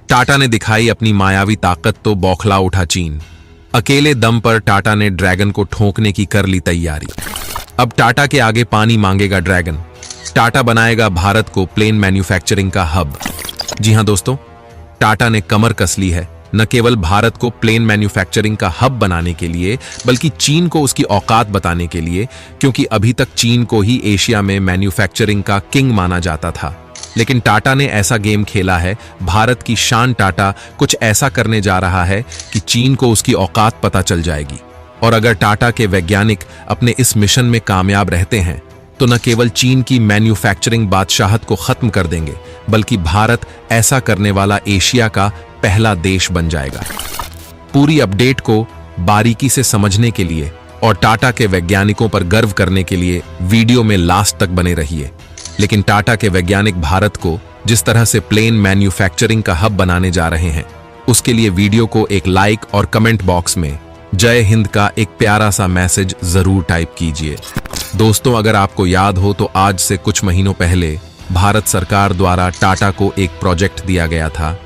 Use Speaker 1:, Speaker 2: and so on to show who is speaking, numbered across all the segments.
Speaker 1: टाटा ने दिखाई अपनी मायावी ताकत तो बौखला उठा चीन। अकेले दम पर टाटा ने ड्रैगन को ठोकने की कर ली तैयारी। अब टाटा के आगे पानी मांगेगा ड्रैगन। टाटा बनाएगा भारत को प्लेन मैन्युफैक्चरिंग का हब। जी हां दोस्तों, टाटा ने कमर कस ली है न केवल भारत को प्लेन मैन्युफैक्चरिंग का हब बनाने के लिए, बल्कि चीन को उसकी औकात बताने के लिए, क्योंकि अभी तक चीन को ही एशिया में मैन्युफैक्चरिंग का किंग माना जाता था। लेकिन टाटा ने ऐसा गेम खेला है, भारत की शान टाटा कुछ ऐसा करने जा रहा है कि चीन को उसकी औकात पता चल जाएगी। और अगर टाटा के वैज्ञानिक अपने इस मिशन में कामयाब रहते हैं तो न केवल चीन की मैन्युफैक्चरिंग बादशाहत को खत्म कर देंगे, बल्कि भारत ऐसा करने वाला एशिया का पहला देश बन जाएगा। पूरी अपडेट को बारीकी से समझने के लिए और टाटा के वैज्ञानिकों पर गर्व करने के लिए वीडियो में लास्ट तक बने रहिए। लेकिन टाटा के वैज्ञानिक भारत को जिस तरह से प्लेन मैन्युफैक्चरिंग का हब बनाने जा रहे हैं, उसके लिए वीडियो को एक लाइक और कमेंट बॉक्स में जय हिंद का एक प्यारा सा मैसेज जरूर टाइप कीजिए। दोस्तों, अगर आपको याद हो तो आज से कुछ महीनों पहले भारत सरकार द्वारा टाटा को एक प्रोजेक्ट दिया गया था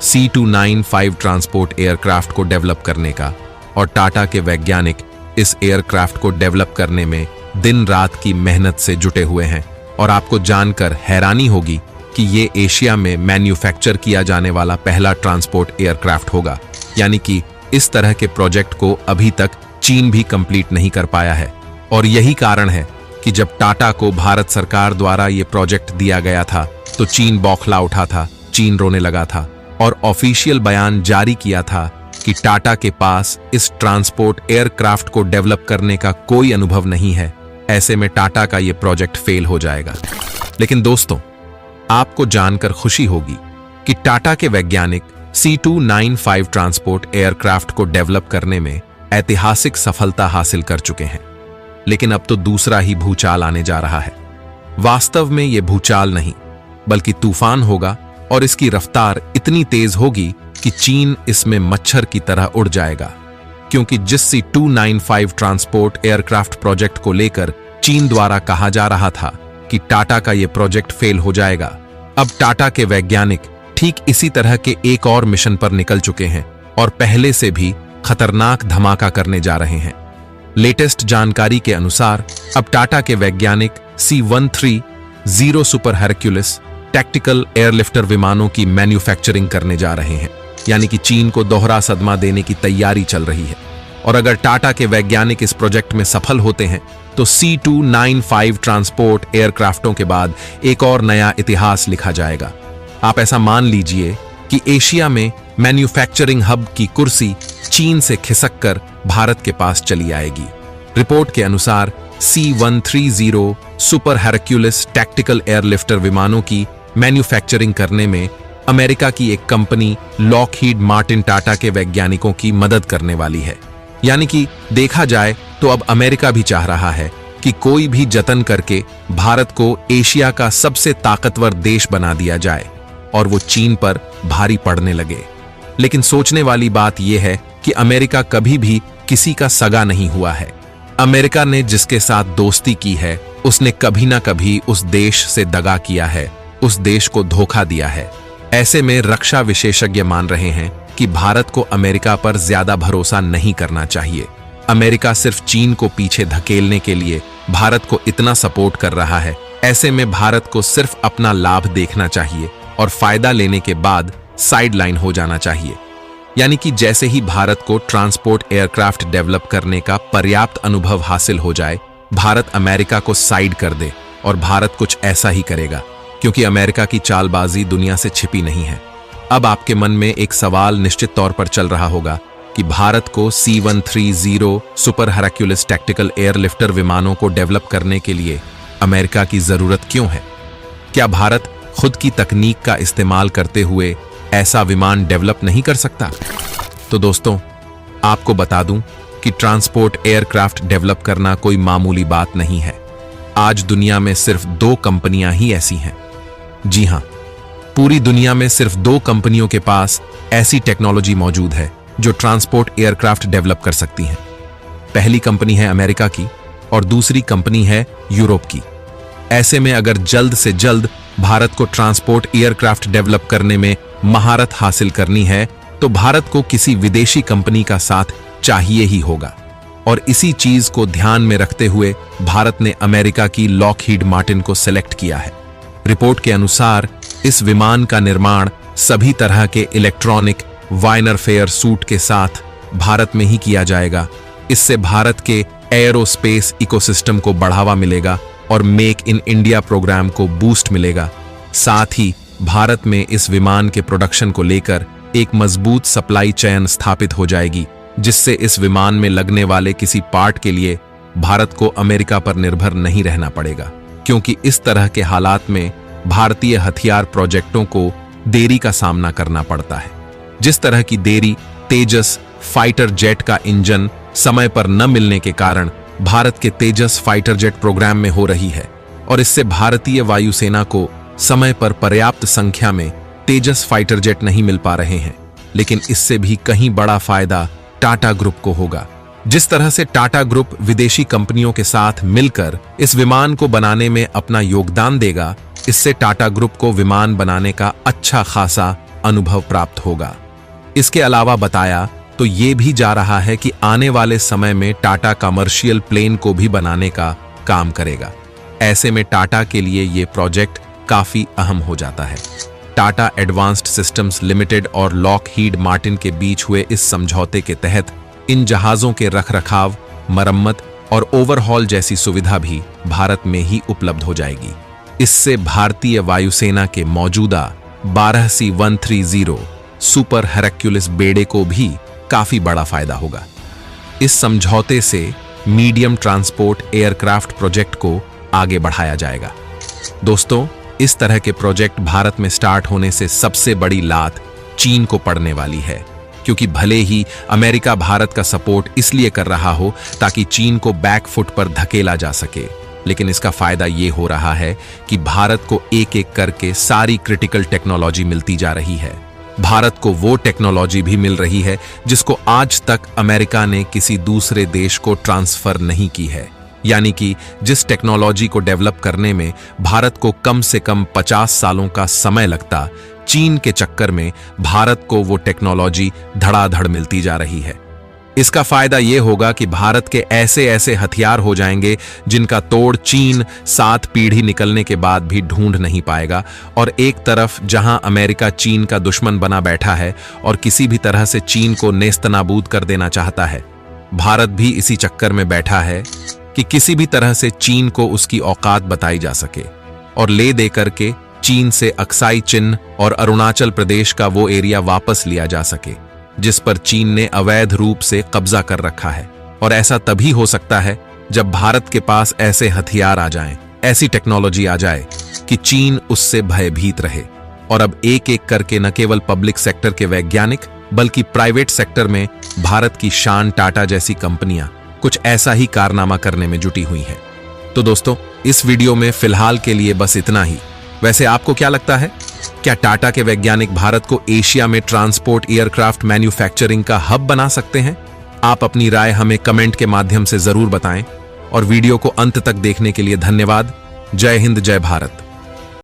Speaker 1: C295 ट्रांसपोर्ट एयरक्राफ्ट को डेवलप करने का। और टाटा के वैज्ञानिक इस एयरक्राफ्ट को डेवलप करने में दिन रात की मेहनत से जुटे हुए हैं। और आपको जानकर हैरानी होगी कि ये एशिया में मैन्युफैक्चर किया जाने वाला पहला ट्रांसपोर्ट एयरक्राफ्ट होगा। यानी कि इस तरह के प्रोजेक्ट को अभी तक चीन भी कंप्लीट नहीं कर पाया है। और यही कारण है कि जब टाटा को भारत सरकार द्वारा ये प्रोजेक्ट दिया गया था तो चीन बौखला उठा था, चीन रोने लगा था और ऑफिशियल बयान जारी किया था कि टाटा के पास इस ट्रांसपोर्ट एयरक्राफ्ट को डेवलप करने का कोई अनुभव नहीं है। ऐसे में टाटा का ये प्रोजेक्ट फेल हो जाएगा। लेकिन दोस्तों, आपको जानकर खुशी होगी कि टाटा के वैज्ञानिक C295 ट्रांसपोर्ट एयरक्राफ्ट को डेवलप करने में ऐतिहासिक सफलता हासिल कर चुके हैं। लेकिन अब तो दूसरा ही भूचाल आने जा रहा है। वास्तव में यह भूचाल नहीं बल्कि तूफान होगा और इसकी रफ्तार इतनी तेज होगी कि चीन इसमें मच्छर की तरह उड़ जाएगा। क्योंकि जिस C295 ट्रांसपोर्ट एयरक्राफ्ट प्रोजेक्ट को लेकर चीन द्वारा कहा जा रहा था कि टाटा का यह प्रोजेक्ट फेल हो जाएगा, अब टाटा के वैज्ञानिक ठीक इसी तरह के एक और मिशन पर निकल चुके हैं और पहले से भी खतरनाक धमाका करने जा रहे हैं। लेटेस्ट जानकारी के अनुसार अब टाटा के वैज्ञानिक C130 super Hercules tactical airlifter विमानों की मैन्युफैक्चरिंग करने जा रहे हैं। यानी कि चीन को दोहरा सदमा देने की तैयारी चल रही है। और अगर टाटा के वैज्ञानिक इस प्रोजेक्ट में सफल होते हैं तो C295 ट्रांसपोर्ट एयरक्राफ्टों के बाद एक और नया इतिहास लिखा जाएगा। आप ऐसा मान लीजिए कि एशिया में मैन्युफैक्चरिंग हब की कुर्सी चीन से खिसक कर भारत के पास चली आएगी। रिपोर्ट के अनुसार C130 super Hercules tactical airlifter विमानों की मैन्युफैक्चरिंग करने में अमेरिका की एक कंपनी लॉकहीड मार्टिन टाटा के वैज्ञानिकों की मदद करने वाली है। यानी कि देखा जाए तो अब अमेरिका भी चाह रहा है कि कोई भी जतन करके भारत को एशिया का सबसे ताकतवर देश बना दिया जाए और वो चीन पर भारी पड़ने लगे। लेकिन सोचने वाली बात यह है कि अमेरिका कभी भी किसी का सगा नहीं हुआ है। अमेरिका ने जिसके साथ दोस्ती की है उसने कभी ना कभी उस देश से दगा किया है, उस देश को धोखा दिया है। ऐसे में रक्षा विशेषज्ञ मान रहे हैं कि भारत को अमेरिका पर ज्यादा भरोसा नहीं करना चाहिए। अमेरिका सिर्फ चीन को पीछे धकेलने के लिए भारत को इतना सपोर्ट कर रहा है। ऐसे में भारत को सिर्फ अपना लाभ देखना चाहिए और फायदा लेने के बाद साइडलाइन हो जाना चाहिए। यानी कि जैसे ही भारत को ट्रांसपोर्ट एयरक्राफ्ट डेवलप करने का पर्याप्त अनुभव हासिल हो जाए, भारत अमेरिका को साइड कर दे और भारत कुछ ऐसा ही करेगा, क्योंकि अमेरिका की चालबाजी दुनिया से छिपी नहीं है। अब आपके मन में एक सवाल निश्चित तौर पर चल रहा होगा कि भारत को C130 super Hercules tactical airlifter विमानों को डेवलप करने के लिए अमेरिका की जरूरत क्यों है? क्या भारत खुद की तकनीक का इस्तेमाल करते हुए ऐसा विमान डेवलप नहीं कर सकता? तो दोस्तों, आपको बता दूं कि ट्रांसपोर्ट एयरक्राफ्ट डेवलप करना कोई मामूली बात नहीं है। आज दुनिया में सिर्फ 2 कंपनियां ही ऐसी हैं। जी हां, पूरी दुनिया में सिर्फ 2 कंपनियों के पास ऐसी टेक्नोलॉजी मौजूद है जो ट्रांसपोर्ट एयरक्राफ्ट डेवलप कर सकती हैं। पहली कंपनी है अमेरिका की और दूसरी कंपनी है यूरोप की। ऐसे में अगर जल्द से जल्द भारत को ट्रांसपोर्ट एयरक्राफ्ट डेवलप करने में महारत हासिल करनी है तो भारत को किसी विदेशी कंपनी का साथ चाहिए ही होगा। और इसी चीज को ध्यान में रखते हुए भारत ने अमेरिका की लॉकहीड मार्टिन को सिलेक्ट किया है। रिपोर्ट के अनुसार इस विमान का निर्माण सभी तरह के इलेक्ट्रॉनिक वायरफेयर सूट के साथ भारत में ही किया जाएगा। इससे भारत के एयरोस्पेस इकोसिस्टम को बढ़ावा मिलेगा और मेक इन इंडिया प्रोग्राम को बूस्ट मिलेगा। साथ ही भारत में इस विमान के प्रोडक्शन को लेकर एक मजबूत सप्लाई चेन स्थापित हो जाएगी, जिससे इस विमान में लगने वाले किसी पार्ट के लिए भारत को अमेरिका पर निर्भर नहीं रहना पड़ेगा, क्योंकि इस तरह के हालात में भारतीय हथियार प्रोजेक्टों को देरी का सामना करना पड़ता है। जिस तरह की देरी तेजस फाइटर जेट का इंजन समय पर न मिलने के कारण भारत के तेजस फाइटर जेट प्रोग्राम में हो रही है, और इससे भारतीय वायुसेना को समय पर पर्याप्त संख्या में तेजस फाइटर जेट नहीं मिल पा रहे हैं। लेकिन इससे भी कहीं बड़ा फायदा टाटा ग्रुप को होगा। जिस तरह से टाटा ग्रुप विदेशी कंपनियों के साथ मिलकर इस विमान को बनाने में अपना योगदान देगा, इससे टाटा ग्रुप को विमान बनाने का अच्छा खासा अनुभव प्राप्त होगा। इसके अलावा बताया तो ये भी जा रहा है कि आने वाले समय में टाटा कमर्शियल प्लेन को भी बनाने का काम करेगा। ऐसे में टाटा के लिए ये प्रोजेक्ट काफी अहम हो जाता है। टाटा एडवांस्ड सिस्टम्स लिमिटेड और लॉकहीड मार्टिन के बीच हुए इस समझौते के तहत इन जहाजों के रखरखाव, मरम्मत और ओवरहॉल जैसी सुविधा भी भारत में ही उपलब्ध हो जाएगी। इससे भारतीय वायुसेना के मौजूदा 12 C-130 सुपर हेरक्युलिस बेड़े को भी काफी बड़ा फायदा होगा। इस समझौते से मीडियम ट्रांसपोर्ट एयरक्राफ्ट प्रोजेक्ट को आगे बढ़ाया जाएगा। दोस्तों, इस तरह के प्रोजेक्ट भारत में स्टार्ट होने से सबसे बड़ी लात चीन को पड़ने वाली है, क्योंकि भले ही अमेरिका भारत का सपोर्ट इसलिए कर रहा हो ताकि चीन को बैकफुट पर धकेला जा सके, लेकिन इसका फायदा ये हो रहा है कि भारत को एक एक करके सारी क्रिटिकल टेक्नोलॉजी मिलती जा रही है। भारत को वो टेक्नोलॉजी भी मिल रही है जिसको आज तक अमेरिका ने किसी दूसरे देश को ट्रांसफर नहीं की है। यानी कि जिस टेक्नोलॉजी को डेवलप करने में भारत को कम से कम 50 सालों का समय लगता, चीन के चक्कर में भारत को वो टेक्नोलॉजी धड़ाधड़ मिलती जा रही है। इसका फायदा ये होगा कि भारत के ऐसे ऐसे हथियार हो जाएंगे जिनका तोड़ चीन 7 पीढ़ी निकलने के बाद भी ढूंढ नहीं पाएगा। और एक तरफ जहां अमेरिका चीन का दुश्मन बना बैठा है और किसी भी तरह से चीन को नेस्तनाबूद कर देना चाहता है, भारत भी इसी चक्कर में बैठा है कि किसी भी तरह से चीन को उसकी औकात बताई जा सके और ले दे करके चीन से अक्साई चिन और अरुणाचल प्रदेश का वो एरिया वापस लिया जा सके जिस पर चीन ने अवैध रूप से कब्जा कर रखा है। और ऐसा तभी हो सकता है जब भारत के पास ऐसे हथियार आ जाएं, ऐसी टेक्नोलॉजी आ जाए कि चीन उससे भयभीत रहे। और अब एक एक करके न केवल पब्लिक सेक्टर के वैज्ञानिक बल्कि प्राइवेट सेक्टर में भारत की शान टाटा जैसी कंपनियां कुछ ऐसा ही कारनामा करने में जुटी हुई हैं। तो दोस्तों, इस वीडियो में फिलहाल के लिए बस इतना ही। वैसे आपको क्या लगता है, क्या टाटा के वैज्ञानिक भारत को एशिया में ट्रांसपोर्ट एयरक्राफ्ट मैन्युफैक्चरिंग का हब बना सकते हैं? आप अपनी राय हमें कमेंट के माध्यम से जरूर बताएं। और वीडियो को अंत तक देखने के लिए धन्यवाद। जय हिंद, जय भारत।